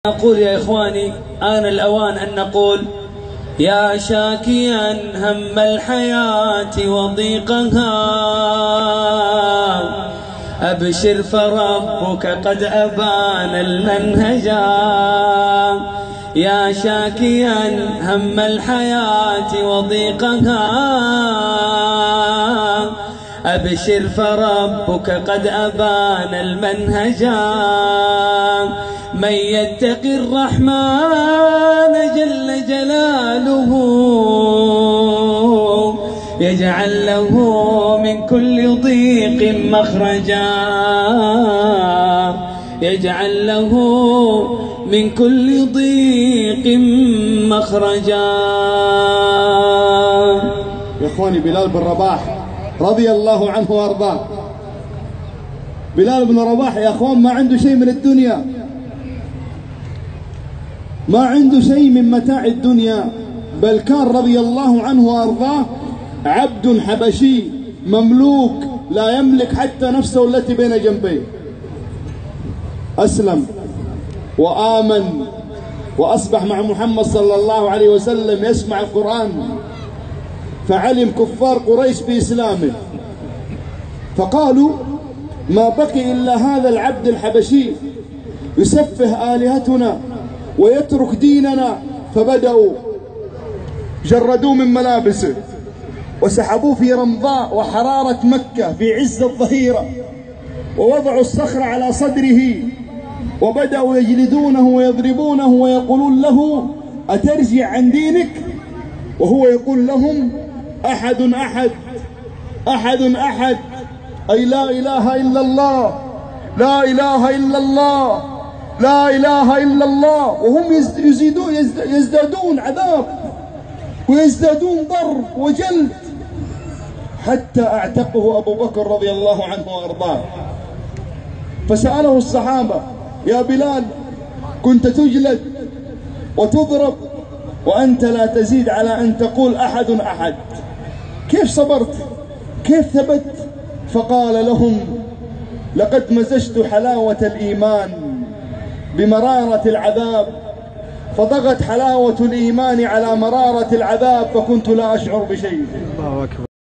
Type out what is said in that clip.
أقول يا إخواني آن الأوان أن نقول: يا شاكيا هم الحياة وضيقها أبشر فربك قد أبان المنهجا. يا شاكيا هم الحياة وضيقها أبشر فربك قد أبان المنهجا. من يتق الرحمن جل جلاله يجعل له من كل ضيق مخرجا. يجعل له من كل ضيق مخرجا. يا اخواني، بلال بن رباح رضي الله عنه وارضاه. بلال بن رباح يا اخوان ما عنده شيء من الدنيا، ما عنده شيء من متاع الدنيا، بل كان رضي الله عنه وارضاه عبد حبشي مملوك لا يملك حتى نفسه التي بين جنبيه. أسلم وآمن وأصبح مع محمد صلى الله عليه وسلم يسمع القرآن، فعلم كفار قريش بإسلامه، فقالوا: ما بقي إلا هذا العبد الحبشي يسفه آلهتنا ويترك ديننا. فبدأوا جردوه من ملابسه وسحبوه في رمضاء وحرارة مكة في عز الظهيرة، ووضعوا الصخرة على صدره وبدأوا يجلدونه ويضربونه ويقولون له: أترجع عن دينك؟ وهو يقول لهم: أحد أحد أحد أحد، أي لا إله إلا الله، لا إله إلا الله، لا إله إلا الله. وهم يزدادون عذاب ويزدادون ضرب وجلد، حتى أعتقه أبو بكر رضي الله عنه وأرضاه. فسأله الصحابة: يا بلال، كنت تجلد وتضرب وأنت لا تزيد على أن تقول أحد أحد، كيف صبرت؟ كيف ثبت؟ فقال لهم: لقد مزجت حلاوة الإيمان بمرارة العذاب، فضغت حلاوة الإيمان على مرارة العذاب، فكنت لا أشعر بشيء. الله أكبر.